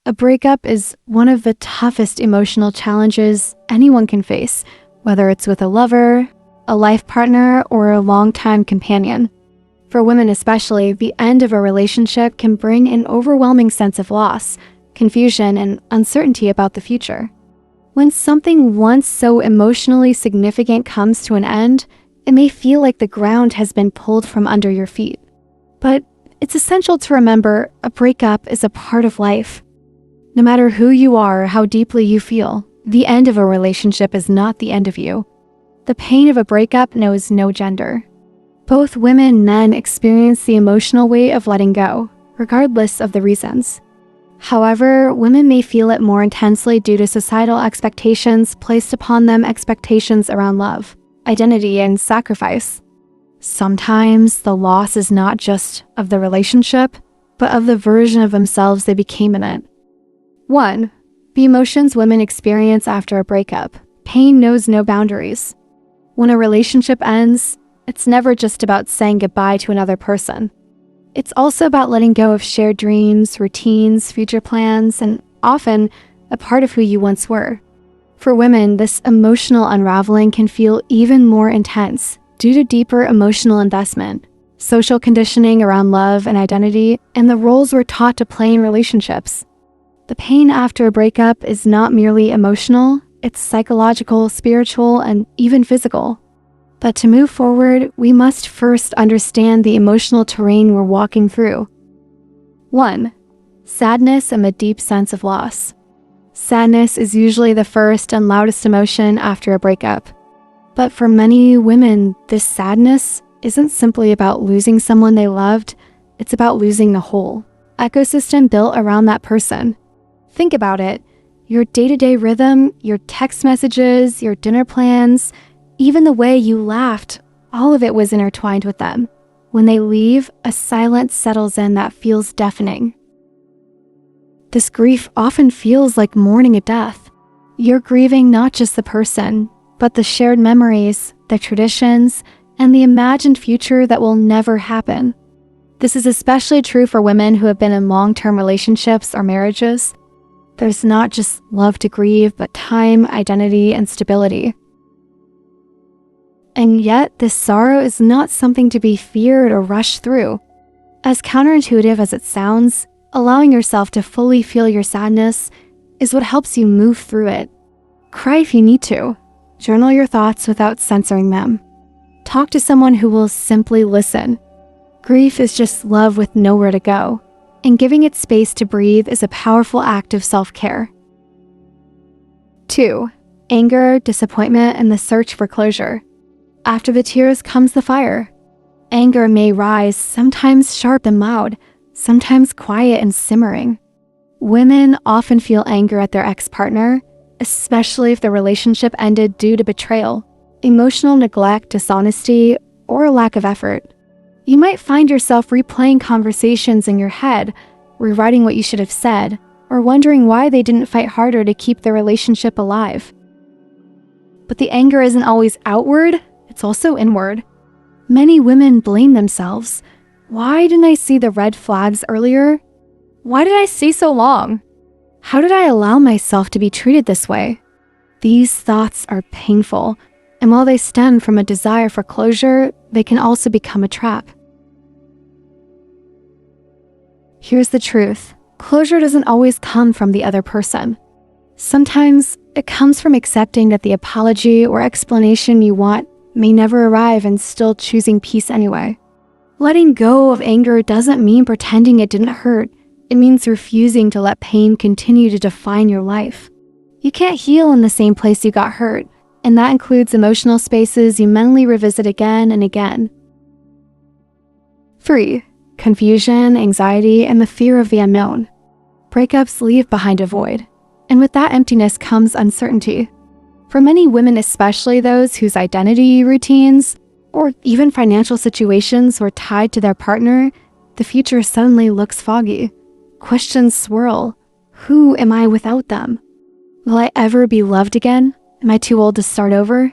A breakup is one of the toughest emotional challenges anyone can face, whether it's with a lover, a life partner, or a longtime companion. For women especially, the end of a relationship can bring an overwhelming sense of loss, confusion, and uncertainty about the future. When something once so emotionally significant comes to an end, it may feel like the ground has been pulled from under your feet. But it's essential to remember a breakup is a part of life. No matter who you are or how deeply you feel, the end of a relationship is not the end of you. The pain of a breakup knows no gender. Both women and men experience the emotional weight of letting go, regardless of the reasons. However, women may feel it more intensely due to societal expectations placed upon them, expectations around love, identity, and sacrifice. Sometimes the loss is not just of the relationship, but of the version of themselves they became in it. 1. The emotions women experience after a breakup. Pain knows no boundaries. When a relationship ends, it's never just about saying goodbye to another person. It's also about letting go of shared dreams, routines, future plans, and often a part of who you once were. For women, this emotional unraveling can feel even more intense due to deeper emotional investment, social conditioning around love and identity, and the roles we're taught to play in relationships. The pain after a breakup is not merely emotional, it's psychological, spiritual, and even physical. But to move forward, we must first understand the emotional terrain we're walking through. 1. Sadness and a deep sense of loss. Sadness is usually the first and loudest emotion after a breakup. But for many women, this sadness isn't simply about losing someone they loved, it's about losing the whole ecosystem built around that person. Think about it. Your day-to-day rhythm, your text messages, your dinner plans, even the way you laughed, all of it was intertwined with them. When they leave, a silence settles in that feels deafening. This grief often feels like mourning a death. You're grieving not just the person, but the shared memories, the traditions, and the imagined future that will never happen. This is especially true for women who have been in long-term relationships or marriages. There's not just love to grieve, but time, identity, and stability. And yet, this sorrow is not something to be feared or rushed through. As counterintuitive as it sounds, allowing yourself to fully feel your sadness is what helps you move through it. Cry if you need to. Journal your thoughts without censoring them. Talk to someone who will simply listen. Grief is just love with nowhere to go, and giving it space to breathe is a powerful act of self-care. 2. Anger, disappointment, and the search for closure. After the tears comes the fire. Anger may rise, sometimes sharp and loud, sometimes quiet and simmering. Women often feel anger at their ex-partner, especially if the relationship ended due to betrayal, emotional neglect, dishonesty, or a lack of effort. You might find yourself replaying conversations in your head, rewriting what you should have said, or wondering why they didn't fight harder to keep the relationship alive. But the anger isn't always outward, it's also inward. Many women blame themselves. Why didn't I see the red flags earlier? Why did I stay so long? How did I allow myself to be treated this way? These thoughts are painful, and while they stem from a desire for closure, they can also become a trap. Here's the truth. Closure doesn't always come from the other person. Sometimes it comes from accepting that the apology or explanation you want may never arrive and still choosing peace anyway. Letting go of anger doesn't mean pretending it didn't hurt. It means refusing to let pain continue to define your life. You can't heal in the same place you got hurt, and that includes emotional spaces you mentally revisit again and again. 3. Confusion, anxiety, and the fear of the unknown. Breakups leave behind a void, and with that emptiness comes uncertainty. For many women, especially those whose identity, routines, or even financial situations were tied to their partner, the future suddenly looks foggy. Questions swirl. Who am I without them? Will I ever be loved again? Am I too old to start over?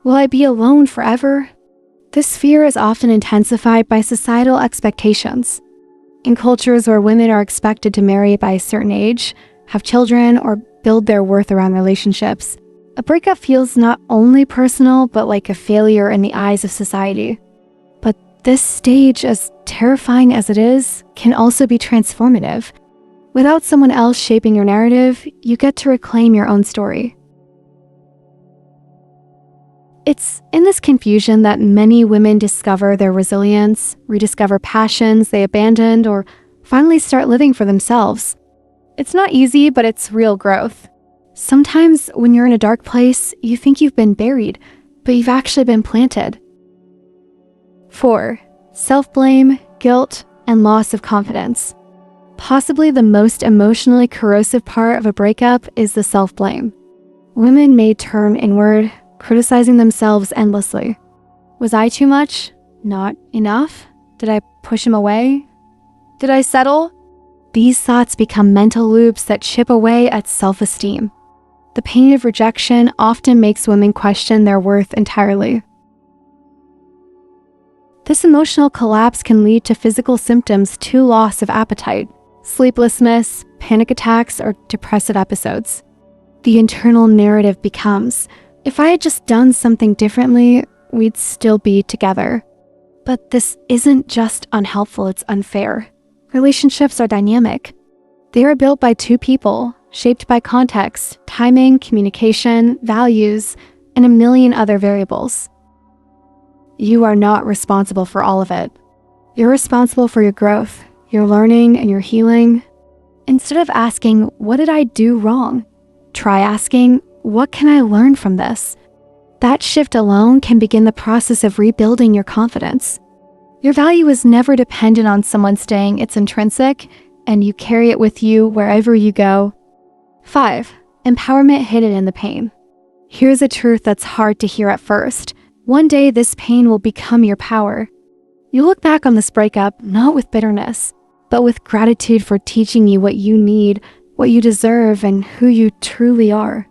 Will I be alone forever? This fear is often intensified by societal expectations. In cultures where women are expected to marry by a certain age, have children, or build their worth around relationships, a breakup feels not only personal, but like a failure in the eyes of society. But this stage, as terrifying as it is, can also be transformative. Without someone else shaping your narrative, you get to reclaim your own story. It's in this confusion that many women discover their resilience, rediscover passions they abandoned, or finally start living for themselves. It's not easy, but it's real growth. Sometimes when you're in a dark place, you think you've been buried, but you've actually been planted. 4. Self-blame, guilt, and loss of confidence. Possibly the most emotionally corrosive part of a breakup is the self-blame. Women may turn inward, criticizing themselves endlessly. Was I too much? Not enough? Did I push him away? Did I settle? These thoughts become mental loops that chip away at self-esteem. The pain of rejection often makes women question their worth entirely. This emotional collapse can lead to physical symptoms too: loss of appetite, sleeplessness, panic attacks, or depressive episodes. The internal narrative becomes, if I had just done something differently, we'd still be together. But this isn't just unhelpful, it's unfair. Relationships are dynamic. They are built by two people, shaped by context, timing, communication, values, and a million other variables. You are not responsible for all of it. You're responsible for your growth, your learning, and your healing. Instead of asking, what did I do wrong? Try asking, what can I learn from this? That shift alone can begin the process of rebuilding your confidence. Your value is never dependent on someone staying, it's intrinsic, and you carry it with you wherever you go. 5. Empowerment hidden in the pain. Here's a truth that's hard to hear at first. One day this pain will become your power. You look back on this breakup not with bitterness, but with gratitude for teaching you what you need, what you deserve, and who you truly are.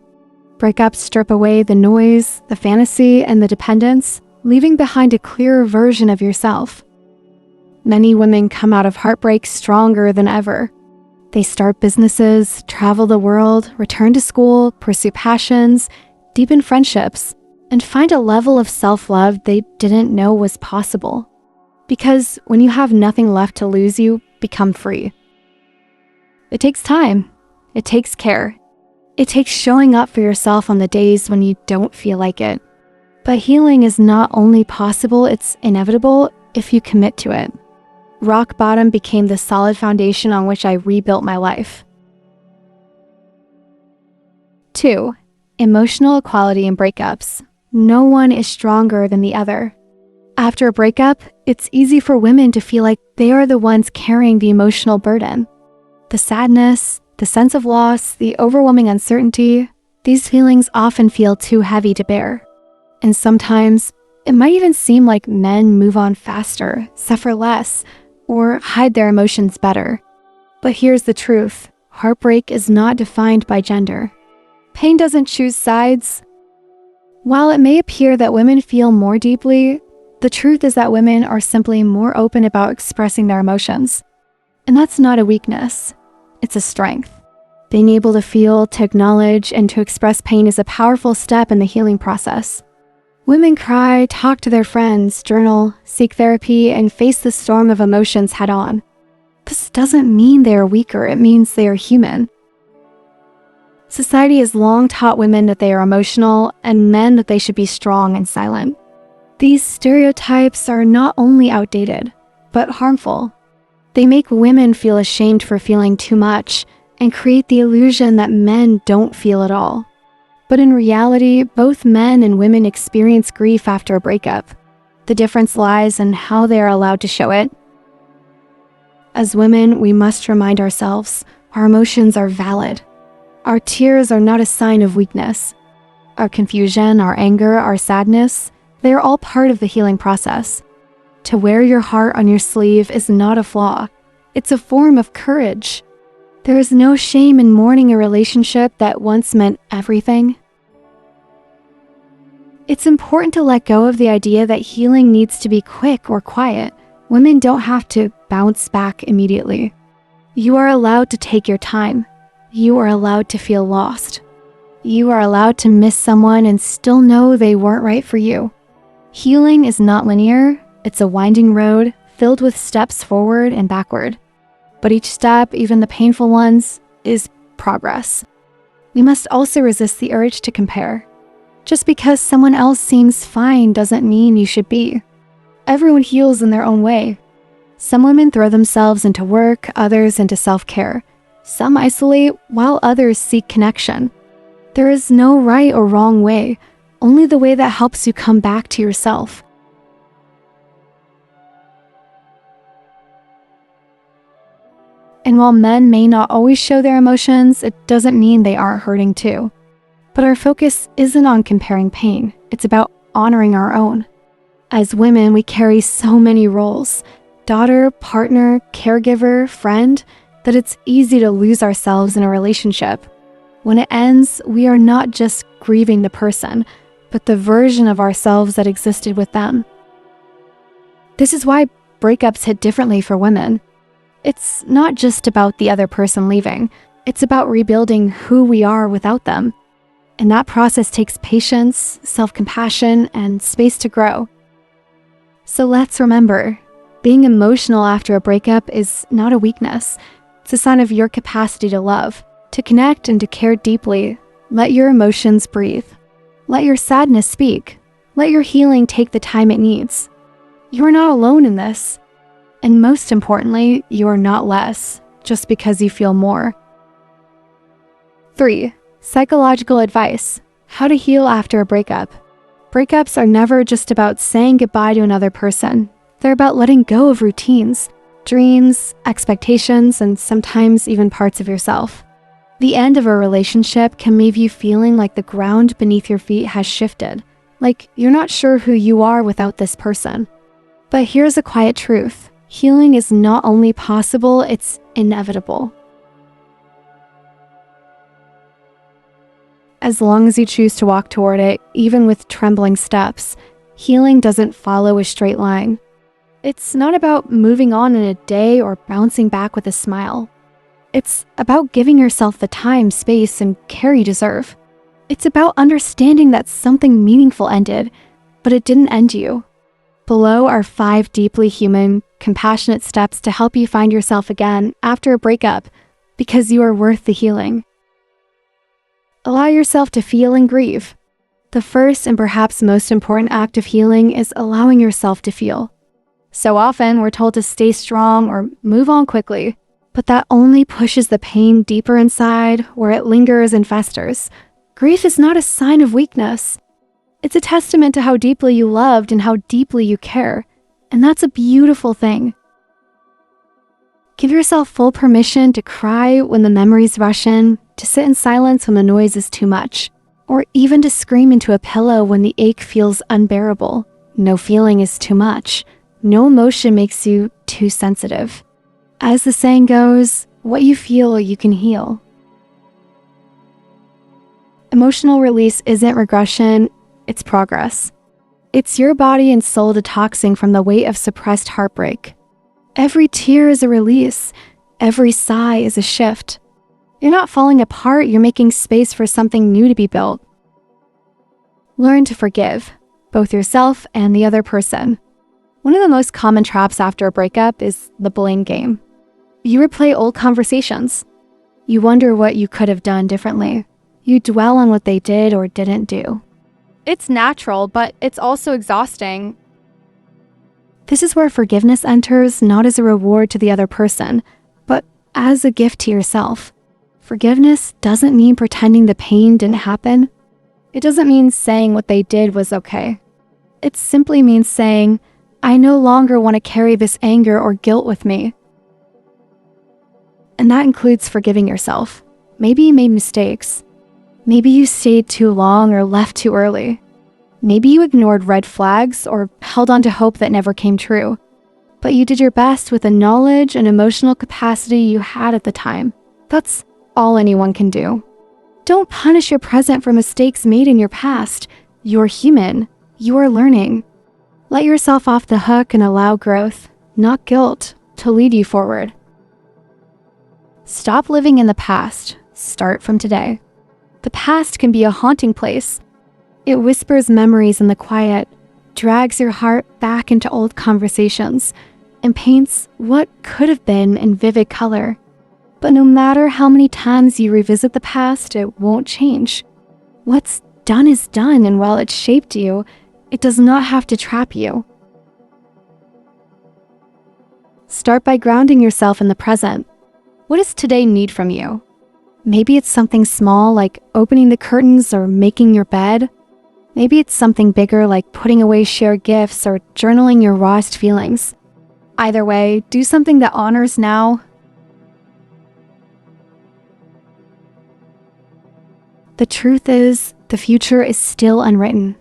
Breakups strip away the noise, the fantasy, and the dependence, leaving behind a clearer version of yourself. Many women come out of heartbreak stronger than ever. They start businesses, travel the world, return to school, pursue passions, deepen friendships, and find a level of self-love they didn't know was possible. Because when you have nothing left to lose, you become free. It takes time. It takes care. It takes showing up for yourself on the days when you don't feel like it. But healing is not only possible, it's inevitable if you commit to it. Rock bottom became the solid foundation on which I rebuilt my life. 2. Emotional equality in breakups. No one is stronger than the other. After a breakup, it's easy for women to feel like they are the ones carrying the emotional burden. The sadness, the sense of loss, the overwhelming uncertainty, these feelings often feel too heavy to bear. And sometimes, it might even seem like men move on faster, suffer less, or hide their emotions better. But here's the truth. Heartbreak is not defined by gender. Pain doesn't choose sides. While it may appear that women feel more deeply, the truth is that women are simply more open about expressing their emotions. And that's not a weakness. It's a strength. Being able to feel, to acknowledge, and to express pain is a powerful step in the healing process. Women cry, talk to their friends, journal, seek therapy, and face the storm of emotions head on. This doesn't mean they are weaker, it means they are human. Society has long taught women that they are emotional and men that they should be strong and silent. These stereotypes are not only outdated, but harmful. They make women feel ashamed for feeling too much and create the illusion that men don't feel at all. But in reality, both men and women experience grief after a breakup. The difference lies in how they are allowed to show it. As women, we must remind ourselves our emotions are valid. Our tears are not a sign of weakness. Our confusion, our anger, our sadness, they are all part of the healing process. To wear your heart on your sleeve is not a flaw. It's a form of courage. There is no shame in mourning a relationship that once meant everything. It's important to let go of the idea that healing needs to be quick or quiet. Women don't have to bounce back immediately. You are allowed to take your time. You are allowed to feel lost. You are allowed to miss someone and still know they weren't right for you. Healing is not linear. It's a winding road filled with steps forward and backward. But each step, even the painful ones, is progress. We must also resist the urge to compare. Just because someone else seems fine doesn't mean you should be. Everyone heals in their own way. Some women throw themselves into work, others into self-care. Some isolate, while others seek connection. There is no right or wrong way, only the way that helps you come back to yourself. And while men may not always show their emotions, it doesn't mean they aren't hurting too. But our focus isn't on comparing pain, it's about honoring our own. As women, we carry so many roles: daughter, partner, caregiver, friend, that it's easy to lose ourselves in a relationship. When it ends, we are not just grieving the person, but the version of ourselves that existed with them. This is why breakups hit differently for women. It's not just about the other person leaving, it's about rebuilding who we are without them. And that process takes patience, self-compassion, and space to grow. So let's remember, being emotional after a breakup is not a weakness. It's a sign of your capacity to love, to connect, and to care deeply. Let your emotions breathe. Let your sadness speak. Let your healing take the time it needs. You are not alone in this. And most importantly, you are not less, just because you feel more. 3. Psychological advice: how to heal after a breakup. Breakups are never just about saying goodbye to another person. They're about letting go of routines, dreams, expectations, and sometimes even parts of yourself. The end of a relationship can leave you feeling like the ground beneath your feet has shifted, like you're not sure who you are without this person. But here's a quiet truth: healing is not only possible, it's inevitable. As long as you choose to walk toward it, even with trembling steps, healing doesn't follow a straight line. It's not about moving on in a day or bouncing back with a smile. It's about giving yourself the time, space, and care you deserve. It's about understanding that something meaningful ended, but it didn't end you. Below are 5 deeply human, compassionate steps to help you find yourself again after a breakup, because you are worth the healing. Allow yourself to feel and grieve. The first and perhaps most important act of healing is allowing yourself to feel. So often we're told to stay strong or move on quickly, but that only pushes the pain deeper inside where it lingers and festers. Grief is not a sign of weakness. It's a testament to how deeply you loved and how deeply you care, and that's a beautiful thing. Give yourself full permission to cry when the memories rush in, to sit in silence when the noise is too much, or even to scream into a pillow when the ache feels unbearable. No feeling is too much. No emotion makes you too sensitive. As the saying goes, what you feel, you can heal. Emotional release isn't regression, it's progress. It's your body and soul detoxing from the weight of suppressed heartbreak. Every tear is a release. Every sigh is a shift. You're not falling apart, you're making space for something new to be built. Learn to forgive, both yourself and the other person. One of the most common traps after a breakup is the blame game. You replay old conversations. You wonder what you could have done differently. You dwell on what they did or didn't do. It's natural, but it's also exhausting. This is where forgiveness enters, not as a reward to the other person, but as a gift to yourself. Forgiveness doesn't mean pretending the pain didn't happen. It doesn't mean saying what they did was okay. It simply means saying, I no longer want to carry this anger or guilt with me. And that includes forgiving yourself. Maybe you made mistakes. Maybe you stayed too long or left too early. Maybe you ignored red flags or held on to hope that never came true. But you did your best with the knowledge and emotional capacity you had at the time. That's all anyone can do. Don't punish your present for mistakes made in your past. You're human. You are learning. Let yourself off the hook and allow growth. not guilt, to lead you forward. Stop living in the past. Start from today. The past can be a haunting place. It whispers memories in the quiet, drags your heart back into old conversations, and paints what could have been in vivid color. But no matter how many times you revisit the past, it won't change. What's done is done, and while it shaped you, it does not have to trap you. Start by grounding yourself in the present. What does today need from you? Maybe it's something small like opening the curtains or making your bed. Maybe it's something bigger like putting away shared gifts or journaling your rawest feelings. Either way, do something that honors now. The truth is, the future is still unwritten.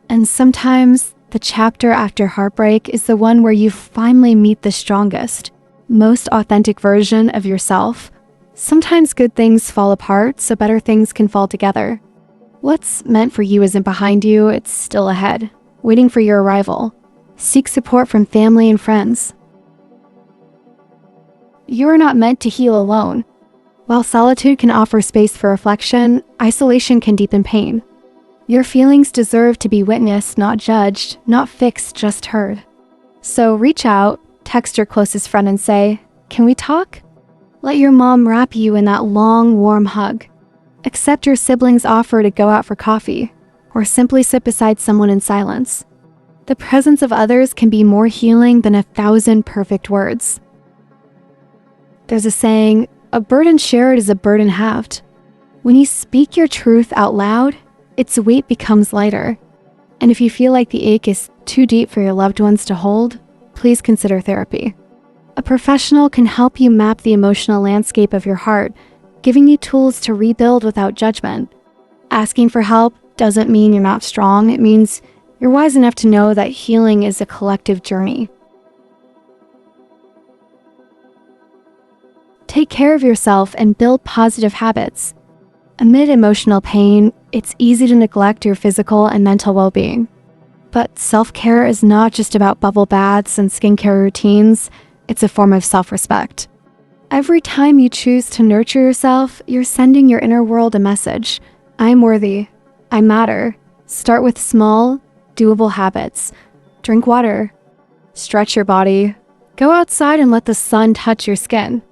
And sometimes, the chapter after heartbreak is the one where you finally meet the strongest, most authentic version of yourself. Sometimes good things fall apart so better things can fall together. What's meant for you isn't behind you, it's still ahead, waiting for your arrival. Seek support from family and friends. You are not meant to heal alone. While solitude can offer space for reflection, isolation can deepen pain. Your feelings deserve to be witnessed, not judged, not fixed, just heard. So reach out, text your closest friend and say, "Can we talk?" Let your mom wrap you in that long, warm hug. Accept your siblings' offer to go out for coffee, or simply sit beside someone in silence. The presence of others can be more healing than 1,000 perfect words. There's a saying, a burden shared is a burden halved. When you speak your truth out loud, its weight becomes lighter. And if you feel like the ache is too deep for your loved ones to hold, please consider therapy. A professional can help you map the emotional landscape of your heart, giving you tools to rebuild without judgment. Asking for help doesn't mean you're not strong. It means you're wise enough to know that healing is a collective journey. Take care of yourself and build positive habits. Amid emotional pain, it's easy to neglect your physical and mental well-being. But self-care is not just about bubble baths and skincare routines. It's a form of self-respect. Every time you choose to nurture yourself, you're sending your inner world a message. I'm worthy. I matter. Start with small, doable habits. Drink water. Stretch your body. Go outside and let the sun touch your skin.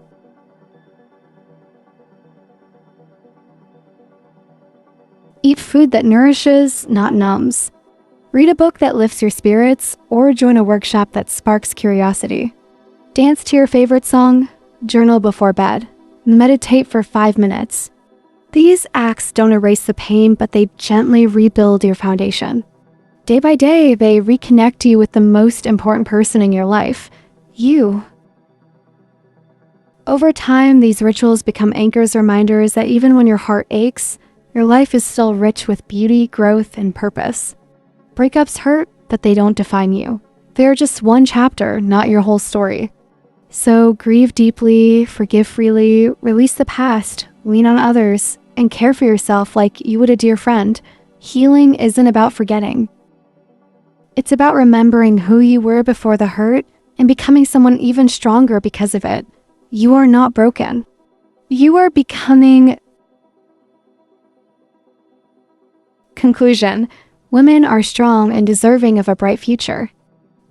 Eat food that nourishes, not numbs. Read a book that lifts your spirits, or join a workshop that sparks curiosity. Dance to your favorite song, journal before bed, meditate for 5 minutes. These acts don't erase the pain, but they gently rebuild your foundation. Day by day, they reconnect you with the most important person in your life, you. Over time, these rituals become anchors, reminders that even when your heart aches, your life is still rich with beauty, growth, and purpose. Breakups hurt, but they don't define you. They're just one chapter, not your whole story. So grieve deeply, forgive freely, release the past, lean on others, and care for yourself like you would a dear friend. Healing isn't about forgetting. It's about remembering who you were before the hurt and becoming someone even stronger because of it. You are not broken. You are becoming. Conclusion: women are strong and deserving of a bright future.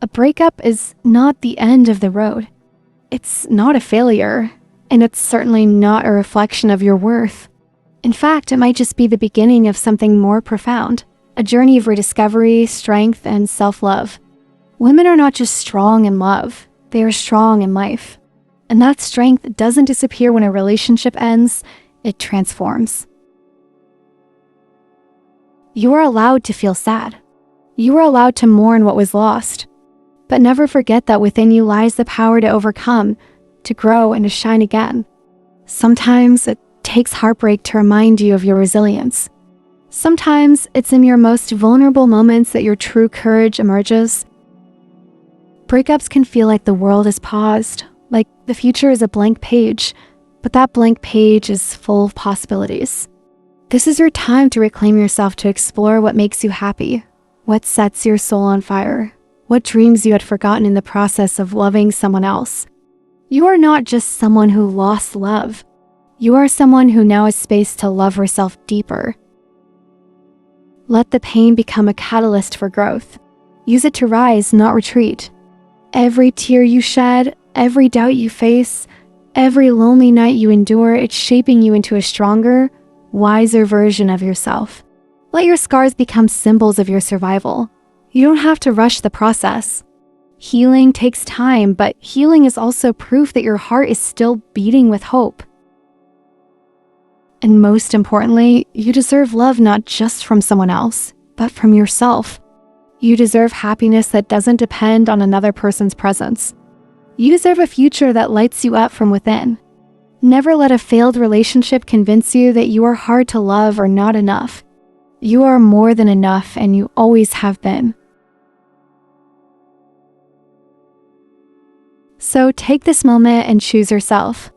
A breakup is not the end of the road. It's not a failure, and it's certainly not a reflection of your worth. In fact, it might just be the beginning of something more profound, a journey of rediscovery, strength, and self-love. Women are not just strong in love, they are strong in life. And that strength doesn't disappear when a relationship ends, it transforms. You are allowed to feel sad. You are allowed to mourn what was lost. But never forget that within you lies the power to overcome, to grow, and to shine again. Sometimes it takes heartbreak to remind you of your resilience. Sometimes it's in your most vulnerable moments that your true courage emerges. Breakups can feel like the world is paused, like the future is a blank page, but that blank page is full of possibilities. This is your time to reclaim yourself, to explore what makes you happy, what sets your soul on fire, what dreams you had forgotten in the process of loving someone else. You are not just someone who lost love. You are someone who now has space to love herself deeper. Let the pain become a catalyst for growth. Use it to rise, not retreat. Every tear you shed, every doubt you face, every lonely night you endure, it's shaping you into a stronger, wiser version of yourself. Let your scars become symbols of your survival. You don't have to rush the process. Healing takes time, but healing is also proof that your heart is still beating with hope. And most importantly, you deserve love not just from someone else, but from yourself. You deserve happiness that doesn't depend on another person's presence. You deserve a future that lights you up from within. Never let a failed relationship convince you that you are hard to love or not enough. You are more than enough, and you always have been. So take this moment and choose yourself.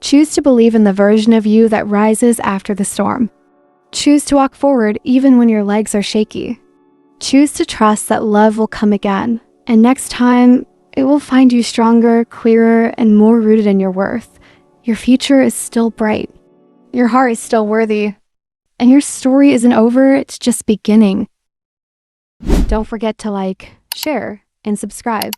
Choose to believe in the version of you that rises after the storm. Choose to walk forward even when your legs are shaky. Choose to trust that love will come again, and next time, it will find you stronger, clearer, and more rooted in your worth. Your future is still bright. Your heart is still worthy. And your story isn't over, it's just beginning. Don't forget to like, share, and subscribe.